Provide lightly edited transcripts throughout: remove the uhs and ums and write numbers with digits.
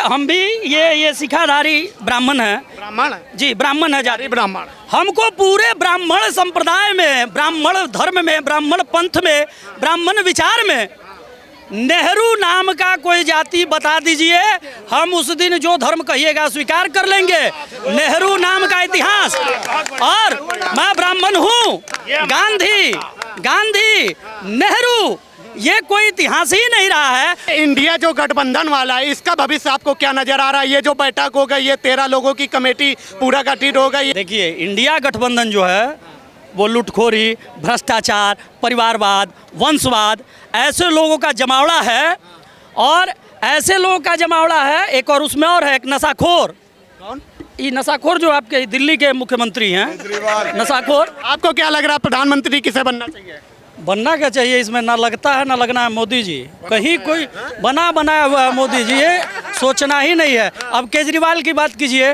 हम भी ये सिखाधारी ब्राह्मण है। ब्राह्मण है जी, ब्राह्मण है जाति ब्राह्मण। हमको पूरे ब्राह्मण संप्रदाय में, ब्राह्मण धर्म में, ब्राह्मण पंथ में, ब्राह्मण विचार में नेहरू नाम का कोई जाति बता दीजिए, हम उस दिन जो धर्म कहिएगा स्वीकार कर लेंगे। नेहरू नाम का इतिहास, और मैं ब्राह्मण हूँ। गांधी नेहरू ये कोई इतिहास ही नहीं रहा है। इंडिया जो गठबंधन वाला है, इसका भविष्य आपको क्या नजर आ रहा है? ये जो बैठक हो गई, ये 13 लोगों की कमेटी पूरा गठित हो गई। देखिए, इंडिया गठबंधन जो है वो लुटखोरी, भ्रष्टाचार, परिवारवाद, वंशवाद, ऐसे लोगों का जमावड़ा है। और ऐसे लोगों का जमावड़ा है। एक और उसमें और है, एक नशाखोर। कौन? ये नशाखोर जो आपके दिल्ली के मुख्यमंत्री हैं, नशाखोर। आपको क्या लग रहा है प्रधानमंत्री किसे बनना चाहिए? बनना क्या चाहिए, इसमें ना लगता है ना लगना है मोदी जी। कहीं कोई बनाया हुआ है मोदी जी, ये सोचना ही नहीं है। अब केजरीवाल की बात कीजिए,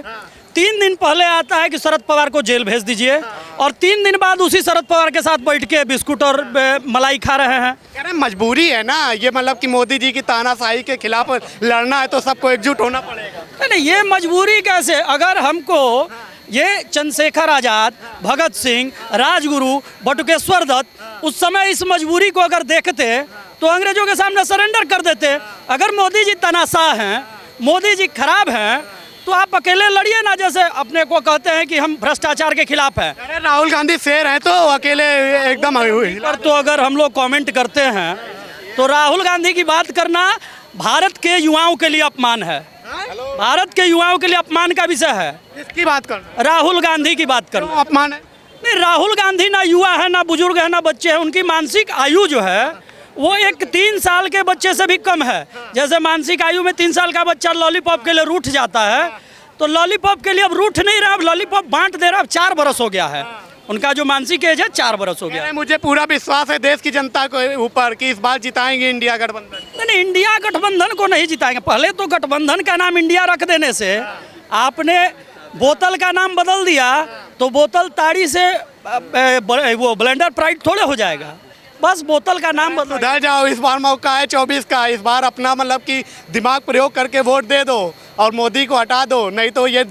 3 दिन पहले आता है कि शरद पवार को जेल भेज दीजिए, और 3 दिन बाद उसी शरद पवार के साथ बैठ के बिस्कुट और मलाई खा रहे हैं। कह रहे मजबूरी है ना ये, मतलब कि मोदी जी की तानाशाही के खिलाफ लड़ना है तो सबको एकजुट होना पड़ेगा। नहीं, ये मजबूरी कैसे? अगर हमको ये चंद्रशेखर आज़ाद, भगत सिंह, राजगुरु, बटुकेश्वर दत्त उस समय इस मजबूरी को अगर देखते तो अंग्रेजों के सामने सरेंडर कर देते। अगर मोदी जी तनाशाह हैं, मोदी जी खराब हैं, तो आप अकेले लड़िए ना। जैसे अपने को कहते हैं कि हम भ्रष्टाचार के खिलाफ हैं। अरे राहुल गांधी शेर हैं तो अकेले एकदम पर तो अगर हम लोग कमेंट करते हैं तो राहुल गांधी की बात करना भारत के युवाओं के लिए अपमान है। भारत के युवाओं के लिए अपमान का विषय है। किसकी बात कर? राहुल गांधी की बात करना अपमान है। नहीं, राहुल गांधी ना युवा है, ना बुजुर्ग है, ना बच्चे हैं। उनकी मानसिक आयु जो है वो एक 3 साल के बच्चे से भी कम है। जैसे मानसिक आयु में 3 साल का बच्चा लॉलीपॉप के लिए रूठ जाता है, तो लॉलीपॉप के लिए अब रूठ नहीं रहा, अब लॉलीपॉप बांट दे रहा। अब 4 बरस हो गया है उनका जो मानसिक एज है, 4 बरस हो गया। मुझे पूरा विश्वास है देश की जनता के ऊपर कि इस बार जिताएंगे इंडिया गठबंधन। नहीं, इंडिया गठबंधन को नहीं जिताएंगे। पहले तो गठबंधन का नाम इंडिया रख देने से आपने बोतल का नाम बदल दिया, तो बोतल ताड़ी से वो ब्लेंडर प्राइड थोड़े हो जाएगा। बस बोतल का नाम बदल सुधर जाओ, इस बार मौका है 24 का। इस बार अपना मतलब कि दिमाग प्रयोग करके वोट दे दो और मोदी को हटा दो, नहीं तो ये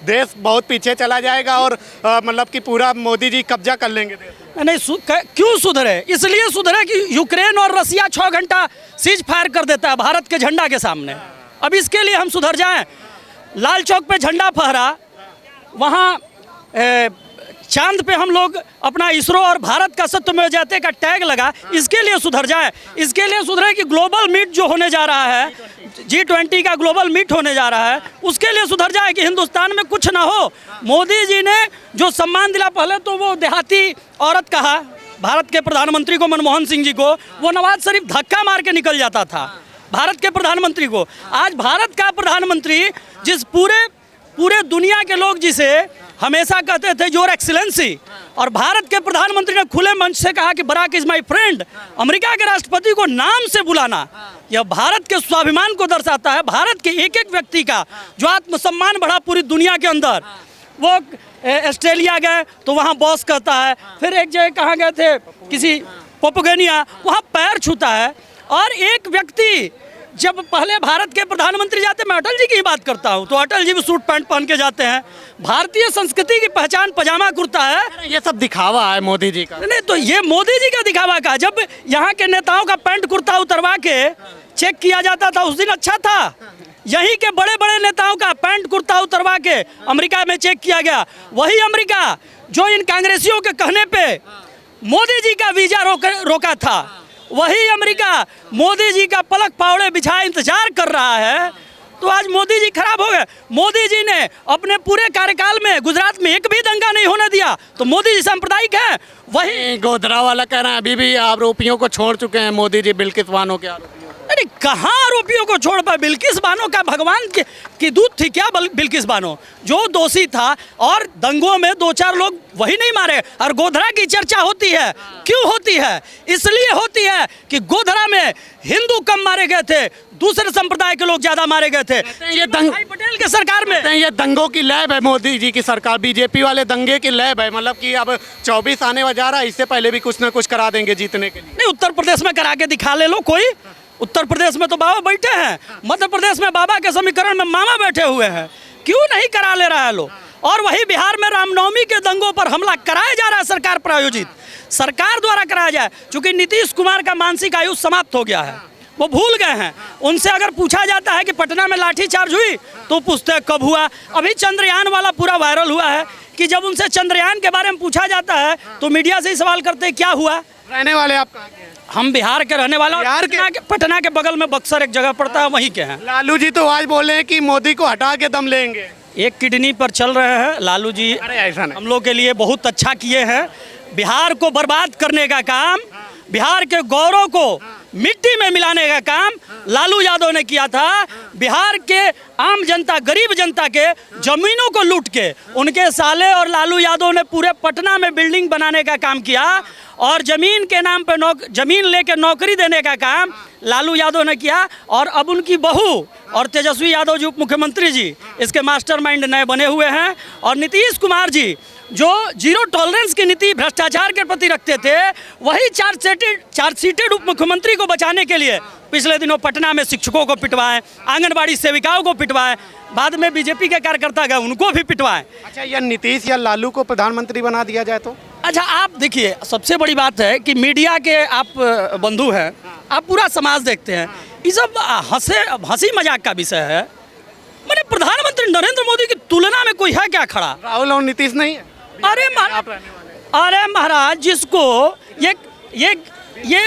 देश बहुत पीछे चला जाएगा और मतलब कि पूरा मोदी जी कब्जा कर लेंगे देश। नहीं, क्यों सुधरे? इसलिए सुधरे कि यूक्रेन और रसिया 6 घंटा सीज फायर कर देता है भारत के झंडा के सामने। अब इसके लिए हम सुधर जाएं। लाल चौक पे झंडा फहरा, वहाँ चांद पे हम लोग अपना इसरो और भारत का सत्यमेव जयते का टैग लगा, इसके लिए सुधर जाए। इसके लिए सुधरे कि ग्लोबल मीट जो होने जा रहा है, G20 का ग्लोबल मीट होने जा रहा है, उसके लिए सुधर जाए कि हिंदुस्तान में कुछ ना हो। मोदी जी ने जो सम्मान दिला, पहले तो वो देहाती औरत कहा भारत के प्रधानमंत्री को, मनमोहन सिंह जी को, वो नवाज शरीफ धक्का मार के निकल जाता था भारत के प्रधानमंत्री को। आज भारत का प्रधानमंत्री, जिस पूरे दुनिया के लोग जिसे हमेशा कहते थे योर एक्सीलेंसी, और भारत के प्रधानमंत्री ने खुले मंच से कहा कि Barack is my friend. America के राष्ट्रपति को नाम से बुलाना, यह भारत के स्वाभिमान को दर्शाता है। भारत के एक एक व्यक्ति का जो आत्मसम्मान बढ़ा पूरी दुनिया के अंदर। वो ऑस्ट्रेलिया गए तो वहाँ बॉस कहता है, फिर एक जगह कहाँ गए थे, किसी पोपगनिया, वहाँ पैर छूता है। और एक व्यक्ति जब पहले भारत के प्रधानमंत्री जाते, मैं अटल जी की बात करता हूँ, तो अटल जी भी सूट पैंट पहन के जाते हैं। भारतीय संस्कृति की पहचान पजामा कुर्ता है। ये सब दिखावा है मोदी जी का। नहीं, तो ये मोदी जी का दिखावा का। जब यहाँ के नेताओं का पैंट कुर्ता उतरवा के चेक किया जाता था उस दिन अच्छा था। यहीं के बड़े बड़े नेताओं का पैंट कुर्ता उतरवा के अमेरिका में चेक किया गया। वही अमेरिका जो इन कांग्रेसियों के कहने पे मोदी जी का वीजा रोका था, वही अमेरिका मोदी जी का पलक पावड़े बिछाए इंतजार कर रहा है। तो आज मोदी जी खराब हो गए। मोदी जी ने अपने पूरे कार्यकाल में गुजरात में एक भी दंगा नहीं होने दिया, तो मोदी जी सांप्रदायिक है। वही गोधरा वाला कह रहा है अभी भी आरोपियों को छोड़ चुके हैं मोदी जी, बिल्किस बानो के आरोपियों। अरे कहाँ आरोपियों को छोड़ पाए? बिल्किस बानो का भगवान की दूत थी क्या बिल्किस बानो? जो दोषी था, और दंगों में 2-4 लोग वही नहीं मारे। और गोधरा की चर्चा होती है, क्यों होती है? इसलिए होती है कि गोधरा में हिंदू कम मारे गए थे, दूसरे संप्रदाय के लोग ज्यादा मारे गए थे। ये पटेल के सरकार में ये दंगों की लैब है मोदी जी की सरकार, बीजेपी वाले दंगे की लैब है। मतलब कि अब 24 आने जा रहा है, इससे पहले भी कुछ ना कुछ करा देंगे जीतने के लिए। नहीं, उत्तर प्रदेश में करा के दिखा ले लो कोई। उत्तर प्रदेश में तो बाबा बैठे हैं, मध्य प्रदेश में बाबा के समीकरण में मामा बैठे हुए हैं, क्यों नहीं करा ले रहा है लोग? और वही बिहार में रामनवमी के दंगों पर हमला कराया जा रहा है, सरकार प्रायोजित, सरकार द्वारा कराया जाए। चूंकि नीतीश कुमार का मानसिक आयु समाप्त हो गया है, वो भूल गए हैं। उनसे अगर पूछा जाता है कि पटना में लाठीचार्ज हुई तो पूछते हैं कब हुआ। अभी चंद्रयान वाला पूरा वायरल हुआ है कि जब उनसे चंद्रयान के बारे में पूछा जाता है तो मीडिया से ही सवाल करते हैं क्या हुआ। रहने वाले आप कहाँ के हैं? हम बिहार के रहने वाले, बिहार के? पटना के बगल में बक्सर एक जगह पड़ता है, वहीं के हैं। लालू जी तो आज बोले हैं कि मोदी को हटा के दम लेंगे। एक किडनी पर चल रहे हैं लालू जी। अरे ऐसा नहीं, हम लोग के लिए बहुत अच्छा किए हैं। बिहार को बर्बाद करने का काम, बिहार के गौरव को मिट्टी में मिलाने का काम लालू यादव ने किया था। बिहार के आम जनता, गरीब जनता के जमीनों को लूट के उनके साले और लालू यादव ने पूरे पटना में बिल्डिंग बनाने का काम किया और जमीन के नाम पे जमीन लेके नौकरी देने का काम लालू यादव ने किया। और अब उनकी बहू और तेजस्वी यादव जी उप मुख्यमंत्री जी इसके मास्टरमाइंड नए बने हुए हैं। और नीतीश कुमार जी जो जीरो टॉलरेंस की नीति भ्रष्टाचार के प्रति रखते थे, वही चार्ज सीटेड उप मुख्यमंत्री को बचाने के लिए पिछले दिनों पटना में शिक्षकों को पिटवाएं, आंगनबाड़ी सेविकाओं को पिटवाएं, बाद में बीजेपी के कार्यकर्ता गए उनको भी पिटवाएं। अच्छा, या नीतीश या लालू को प्रधानमंत्री बना दिया जाए तो? अच्छा, आप देखिए, सबसे बड़ी बात है कि मीडिया के आप बंधु हैं, आप पूरा समाज देखते हैं, ये सब हंसी मजाक का विषय है। मैंने प्रधानमंत्री नरेंद्र मोदी की तुलना में कोई है क्या खड़ा? राहुल और नीतीश नहीं है? अरे महाराज, जिसको ये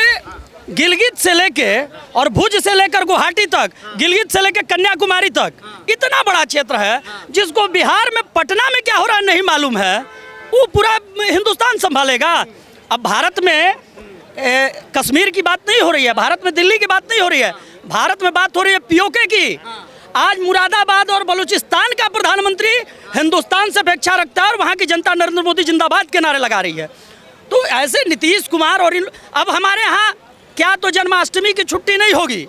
गिलगित से लेके और भुज से लेकर गुवाहाटी तक, गिलगित से लेकर कन्याकुमारी तक इतना बड़ा क्षेत्र है, जिसको बिहार में पटना में क्या हो रहा है नहीं मालूम है, वो पूरा हिंदुस्तान संभालेगा। अब भारत में कश्मीर की बात नहीं हो रही है, भारत में दिल्ली की बात नहीं हो रही है, भारत में बात हो रही है पीओके की। आज मुरादाबाद और बलूचिस्तान का प्रधानमंत्री हिंदुस्तान से अपेक्षा रखता है और वहाँ की जनता नरेंद्र मोदी जिंदाबाद के नारे लगा रही है। तो ऐसे नीतीश कुमार और अब हमारे यहाँ क्या तो जन्माष्टमी की छुट्टी नहीं होगी,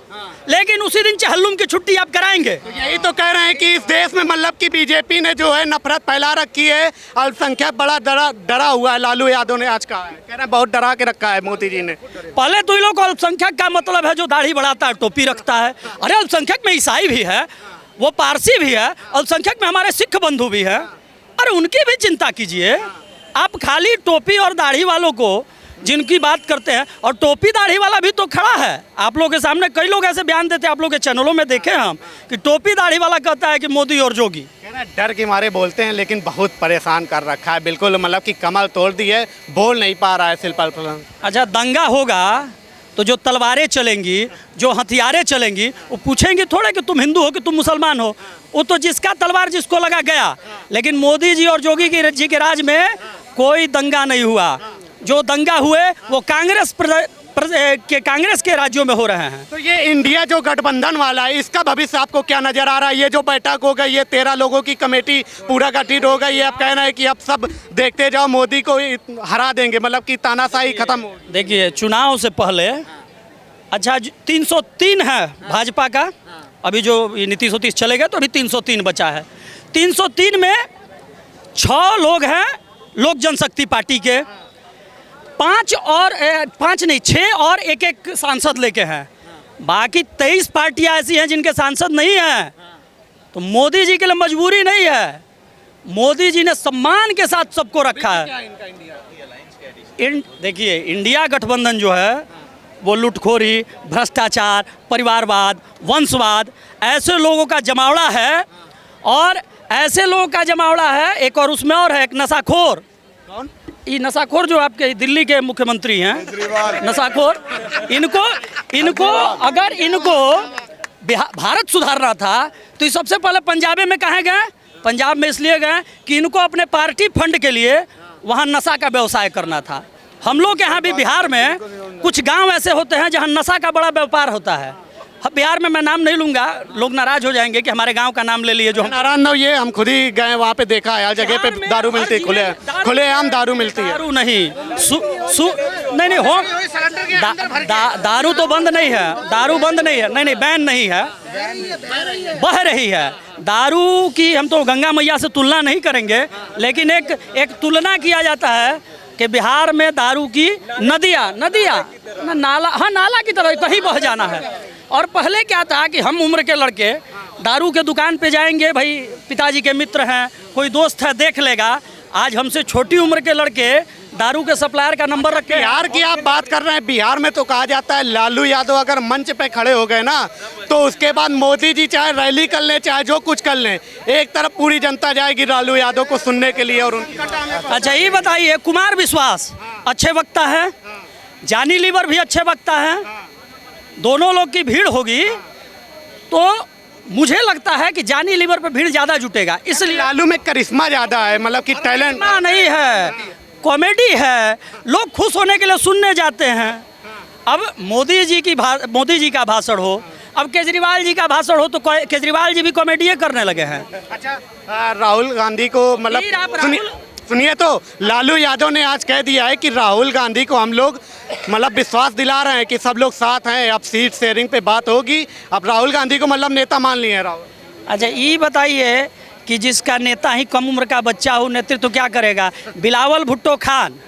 लेकिन उसी दिन चहल्लुम की छुट्टी आप कराएंगे। तो यही तो कह रहे हैं कि इस देश में मतलब कि बीजेपी ने जो है नफरत फैला रखी है, अल्पसंख्यक बड़ा डरा हुआ है। लालू यादव ने आज कहा है, कह रहे हैं बहुत डरा के रखा है मोदी जी ने। पहले तो इन लोग को अल्पसंख्यक का मतलब है जो दाढ़ी बढ़ाता है, टोपी रखता है। अरे अल्पसंख्यक में ईसाई भी है, वो पारसी भी है, अल्पसंख्यक में हमारे सिख बंधु भी है। अरे उनकी भी चिंता कीजिए। आप खाली टोपी और दाढ़ी वालों को जिनकी बात करते हैं, और टोपी दाढ़ी वाला भी तो खड़ा है आप लोगों के सामने, कई लोग ऐसे बयान देते हैं, आप लोग के चैनलों में देखे हम कि टोपी दाढ़ी वाला कहता है कि मोदी और जोगी। डर के मारे बोलते हैं, लेकिन बहुत परेशान कर रखा है, बिल्कुल मतलब कि कमर तोड़ दी है, बोल नहीं पा रहा है शिल्पा। अच्छा, दंगा होगा तो जो तलवारें चलेंगी, जो हथियारें चलेंगी, वो पूछेंगे थोड़े कि तुम हिंदू हो कि तुम मुसलमान हो, वो तो जिसका तलवार जिसको लगा गया। लेकिन मोदी जी और जोगी जी के राज में कोई दंगा नहीं हुआ। जो दंगा हुए वो कांग्रेस के राज्यों में हो रहे हैं। तो ये इंडिया जो गठबंधन वाला है, इसका भविष्य आपको क्या नजर आ रहा है? ये जो बैठक हो गई, ये 13 लोगों की कमेटी पूरा गठित हो गई है, आप कह रहे हैं कि अब सब देखते जाओ मोदी को हरा देंगे, मतलब कि तानाशाही खत्म हो। देखिए, चुनाव से पहले अच्छा 303 है भाजपा का, अभी जो नीति 330 चलेगा तो अभी 303 बचा है। 303 में 6 लोग हैं लोक जनशक्ति पार्टी के, 6 और एक सांसद लेके हैं। बाकी 23 पार्टियां ऐसी हैं जिनके सांसद नहीं हैं। तो मोदी जी के लिए मजबूरी नहीं है, मोदी जी ने सम्मान के साथ सबको रखा है। देखिए, इंडिया गठबंधन जो है वो लुटखोरी, भ्रष्टाचार, परिवारवाद, वंशवाद, ऐसे लोगों का जमावड़ा है। और ऐसे लोगों का जमावड़ा है, एक और उसमें और है, एक नशाखोर। कौन? ये नशाखोर जो आपके दिल्ली के मुख्यमंत्री हैं, नशाखोर, इनको अगर इनको भारत सुधारना था तो ये सबसे पहले पंजाब में कहाँ गए? पंजाब में इसलिए गए कि इनको अपने पार्टी फंड के लिए वहाँ नशा का व्यवसाय करना था। हम लोग के यहाँ भी बिहार में कुछ गांव ऐसे होते हैं जहाँ नशा का बड़ा व्यापार होता है। बिहार में मैं नाम नहीं लूंगा, लोग नाराज हो जाएंगे कि हमारे गांव का नाम ले लिए। जो नाराज ना, ये हम खुद ही गए वहाँ पे, देखा है हर जगह पे दारू मिलती है, खुलेआम दारू मिलती है। दारू नहीं, नहीं हो, दारू तो बंद नहीं है, दारू बंद नहीं है, नहीं बैन नहीं है, बह रही है दारू की। हम तो गंगा मैया से तुलना नहीं करेंगे, लेकिन एक तुलना किया जाता है कि बिहार में दारू की नदियाँ नाला, हाँ नाला की तरह कहीं बह जाना है। और पहले क्या था कि हम उम्र के लड़के दारू के दुकान पे जाएंगे, भाई पिताजी के मित्र हैं, कोई दोस्त है देख लेगा। आज हमसे छोटी उम्र के लड़के दारू के सप्लायर का नंबर रखे। बिहार की आप बात कर रहे हैं, बिहार में तो कहा जाता है लालू यादव अगर मंच पे खड़े हो गए ना तो उसके बाद मोदी जी चाहे रैली कर लें चाहे जो कुछ कर लें, एक तरफ पूरी जनता जाएगी लालू यादव को सुनने के लिए। और अच्छा ये बताइए, कुमार विश्वास अच्छे वक्ता है, जानी लीवर भी अच्छे वक्ता है, दोनों लोग की भीड़ होगी तो मुझे लगता है कि जानी लीवर पे भीड़ ज़्यादा जुटेगा। इसलिए लालू में करिश्मा ज़्यादा है, मतलब कि टैलेंट नहीं है, कॉमेडी है, लोग खुश होने के लिए सुनने जाते हैं। अब मोदी जी का भाषण हो, अब केजरीवाल जी का भाषण हो तो केजरीवाल जी भी कॉमेडी करने लगे हैं। अच्छा राहुल गांधी को मतलब सुनिए तो लालू यादव ने आज कह दिया है कि राहुल गांधी को हम लोग मतलब विश्वास दिला रहे हैं कि सब लोग साथ हैं, अब सीट शेयरिंग पे बात होगी, अब राहुल गांधी को मतलब नेता मान लिए हैं राहुल। अच्छा ये बताइए कि जिसका नेता ही कम उम्र का बच्चा हो, नेतृत्व क्या करेगा? बिलावल भुट्टो खान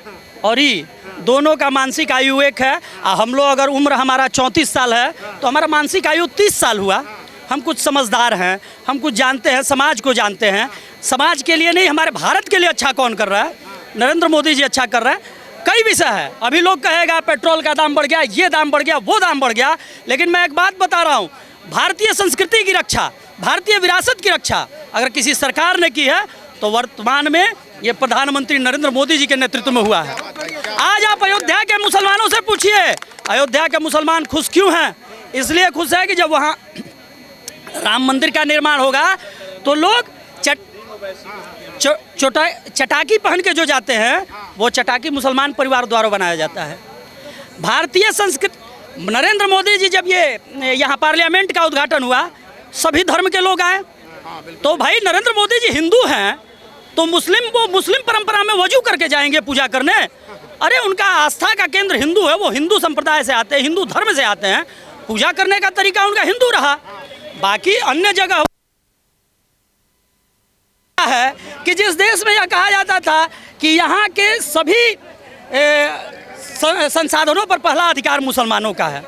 और ये दोनों का मानसिक आयु एक है। हम लोग अगर उम्र हमारा 34 साल है तो हमारा मानसिक आयु 30 साल हुआ। हम कुछ समझदार हैं, हम कुछ जानते हैं, समाज को जानते हैं। समाज के लिए नहीं, हमारे भारत के लिए अच्छा कौन कर रहा है? नरेंद्र मोदी जी अच्छा कर रहे हैं। कई विषय है, अभी लोग कहेगा पेट्रोल का दाम बढ़ गया, ये दाम बढ़ गया, वो दाम बढ़ गया, लेकिन मैं एक बात बता रहा हूँ, भारतीय संस्कृति की रक्षा, भारतीय विरासत की रक्षा अगर किसी सरकार ने की है तो वर्तमान में ये प्रधानमंत्री नरेंद्र मोदी जी के नेतृत्व में हुआ है। आज आप अयोध्या के मुसलमानों से पूछिए, अयोध्या के मुसलमान खुश क्यों हैं? इसलिए खुश है कि जब वहाँ राम मंदिर का निर्माण होगा तो लोग चटाकी पहन के जो जाते हैं वो चटाकी मुसलमान परिवार द्वारा बनाया जाता है। भारतीय संस्कृति, नरेंद्र मोदी जी जब ये यहाँ पार्लियामेंट का उद्घाटन हुआ सभी धर्म के लोग आए, तो भाई नरेंद्र मोदी जी हिंदू हैं तो मुस्लिम परंपरा में वजू करके जाएंगे पूजा करने? अरे उनका आस्था का केंद्र हिंदू है, वो हिंदू संप्रदाय से आते हैं, हिंदू धर्म से आते हैं, पूजा करने का तरीका उनका हिंदू रहा। बाकी अन्य जगह है कि जिस देश में यह कहा जाता था कि यहाँ के सभी संसाधनों पर पहला अधिकार मुसलमानों का है।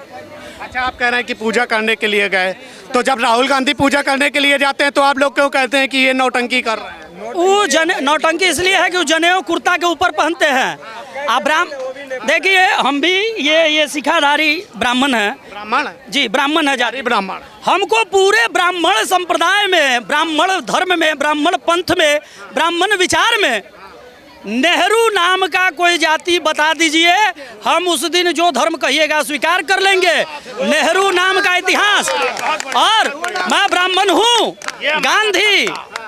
अच्छा आप कह रहे हैं कि पूजा करने के लिए गए, तो जब राहुल गांधी पूजा करने के लिए जाते हैं तो आप लोग क्यों कहते हैं कि ये नौटंकी कर रहे हैं? वो नौटंकी इसलिए है कि वो जनेऊ कुर्ता के ऊपर पहनते हैं। आप देखिए हम भी ये सिखाधारी ब्राह्मण है, ब्राह्मण जी ब्राह्मण है, जाति ब्राह्मण। हमको पूरे ब्राह्मण संप्रदाय में, ब्राह्मण धर्म में, ब्राह्मण पंथ में, ब्राह्मण विचार में नेहरू नाम का कोई जाति बता दीजिए, हम उस दिन जो धर्म कहिएगा स्वीकार कर लेंगे। नेहरू नाम का इतिहास, और मैं ब्राह्मण हूँ,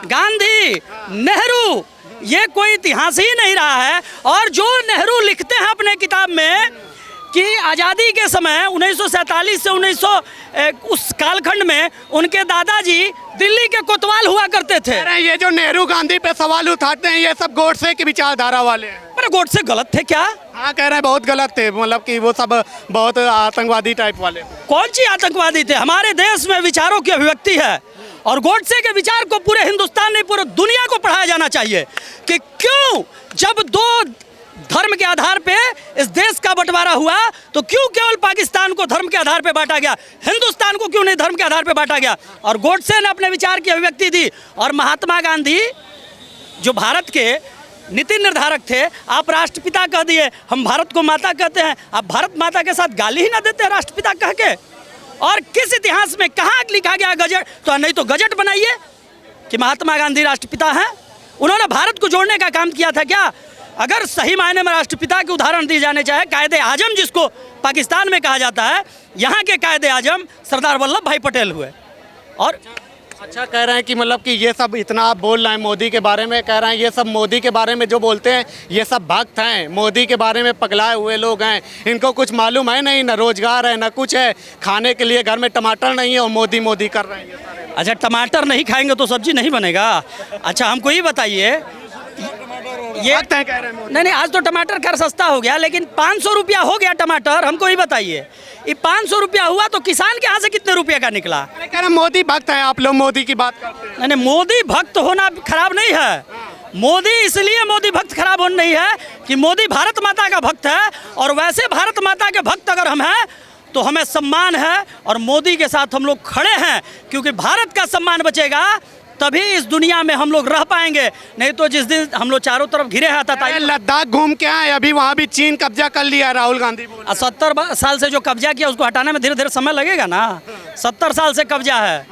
गांधी नेहरू ये कोई इतिहास ही नहीं रहा है। और जो नेहरू लिखते हैं अपने किताब में कि आज़ादी के समय 1947 से 1900 उस कालखंड में उनके दादाजी दिल्ली के कोतवाल हुआ करते थे। ये जो नेहरू गांधी पे सवाल उठाते हैं ये सब गोडसे की विचारधारा वाले हैं। पर गोडसे गलत थे क्या? हाँ कह रहे हैं बहुत गलत थे, मतलब कि वो सब बहुत आतंकवादी टाइप वाले। कौन सी आतंकवादी थे? हमारे देश में विचारों की अभिव्यक्ति है और गोडसे के विचार को पूरे हिंदुस्तान नहीं पूरे दुनिया को पढ़ाया जाना चाहिए कि क्यों जब दो धर्म के आधार पे इस देश का बंटवारा हुआ तो क्यों केवल पाकिस्तान को धर्म के आधार पे बांटा गया, हिंदुस्तान को क्यों नहीं धर्म के आधार पे बांटा गया? और गोडसे ने अपने विचार की अभिव्यक्ति दी। और महात्मा गांधी जो भारत के नीति निर्धारक थे, आप राष्ट्रपिता कह दिए, हम भारत को माता कहते हैं, आप भारत माता के साथ गाली ही ना देते हैं राष्ट्रपिता कह के? और किस इतिहास में कहाँ लिखा गया गजट? तो नहीं तो गजट बनाइए कि महात्मा गांधी राष्ट्रपिता हैं। उन्होंने भारत को जोड़ने का काम किया था क्या? अगर सही मायने में राष्ट्रपिता के उदाहरण दिए जाने चाहे, कायदे आजम जिसको पाकिस्तान में कहा जाता है, यहाँ के कायदे आजम सरदार वल्लभ भाई पटेल हुए। और अच्छा कह रहे हैं कि मतलब कि ये सब इतना आप बोल रहे हैं मोदी के बारे में, कह रहे हैं ये सब मोदी के बारे में जो बोलते हैं ये सब भक्त हैं, मोदी के बारे में पगलाए हुए लोग हैं, इनको कुछ मालूम है नहीं, ना रोजगार है ना कुछ है, खाने के लिए घर में टमाटर नहीं है और मोदी मोदी कर रहे हैं। अच्छा टमाटर नहीं खाएंगे तो सब्जी नहीं बनेगा? अच्छा हमको ये बताइए, ये नहीं आज तो टमाटर खैर सस्ता हो गया, लेकिन 500 रुपया हो गया टमाटर, हमको ही बताइए ये 500 रुपया हुआ तो किसान के यहाँ से कितने रुपये का निकला? कह रहे मोदी भक्त हैं आप लोग, मोदी की बात करते हैं। नहीं मोदी भक्त होना खराब नहीं है, मोदी इसलिए मोदी भक्त खराब होना नहीं है कि मोदी भारत माता का भक्त है, और वैसे भारत माता के भक्त अगर हम हैं तो हमें सम्मान है और मोदी के साथ हम लोग खड़े हैं, क्योंकि भारत का सम्मान बचेगा तभी इस दुनिया में हम लोग रह पाएंगे। नहीं तो जिस दिन हम लोग चारों तरफ घिरे हैं अरे लद्दाख घूम के आए, अभी वहाँ भी चीन कब्जा कर लिया राहुल गांधी बोल रहे हैं। 70 साल से जो कब्जा किया उसको हटाने में धीरे धीरे समय लगेगा ना। 70 साल से कब्जा है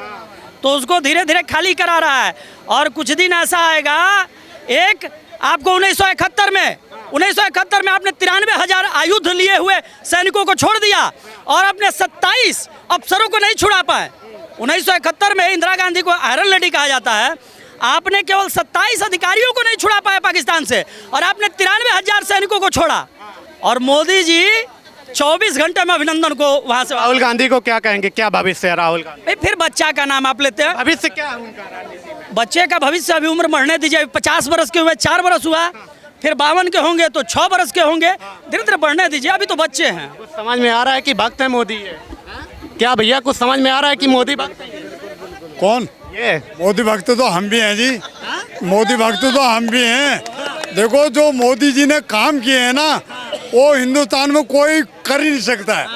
तो उसको धीरे धीरे खाली करा रहा है। और कुछ दिन ऐसा आएगा, एक आपको 1971 में आपने 93,000 आयुध लिए हुए सैनिकों को छोड़ दिया और अपने 27 अफसरों को नहीं छुड़ा पाए। 1971 में इंदिरा गांधी को आयरन लेडी कहा जाता है, आपने केवल 27 अधिकारियों को नहीं छुड़ा पाया पाकिस्तान से और आपने 93,000 सैनिकों को छोड़ा। और मोदी जी 24 घंटे में अभिनंदन को वहां से। राहुल गांधी को क्या कहेंगे, क्या भविष्य है राहुल गांधी? भाई फिर बच्चा का नाम आप लेते हैं। भविष्य क्या है उनका राजनीति में? बच्चे का भविष्य अभी उम्र बढ़ने दीजिए। 50 बरस के हुए 4 बरस हुआ, फिर 52 के होंगे तो 6 बरस के होंगे, धीरे धीरे बढ़ने दीजिए, अभी तो बच्चे हैं। कुछ समझ में आ रहा है कि भक्त है मोदी ये? क्या भैया कुछ समझ में आ रहा है कि मोदी भक्त है? कौन? ये मोदी भक्त तो हम भी हैं जी, मोदी भक्त तो हम भी हैं। देखो जो मोदी जी ने काम किए हैं ना, वो हिंदुस्तान में कोई कर ही नहीं सकता है।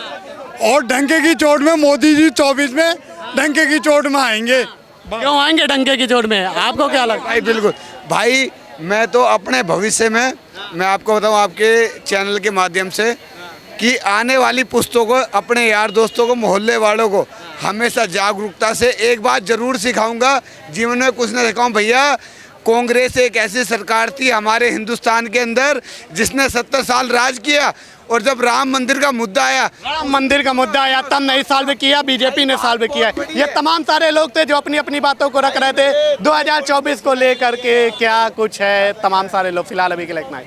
और डंके की चोट में मोदी जी 24 में डंके की चोट में आएंगे। क्यों आएंगे डंके की चोट में? आपको क्या लगता है? भाई बिल्कुल भाई, मैं तो अपने भविष्य में मैं आपको बताऊं आपके चैनल के माध्यम से कि आने वाली पुस्तों को, अपने यार दोस्तों को, मोहल्ले वालों को हमेशा जागरूकता से एक बात जरूर सिखाऊंगा, जीवन में कुछ ना सिखाऊं। भैया कांग्रेस एक ऐसी सरकार थी हमारे हिंदुस्तान के अंदर जिसने 70 साल राज किया, और जब राम मंदिर का मुद्दा आया, तब नहीं सॉल्व किया, बीजेपी ने सॉल्व किया। ये तमाम सारे लोग थे जो अपनी अपनी बातों को रख रहे थे 2024 को लेकर के क्या कुछ है। तमाम सारे लोग फिलहाल अभी के लिए इतना ही।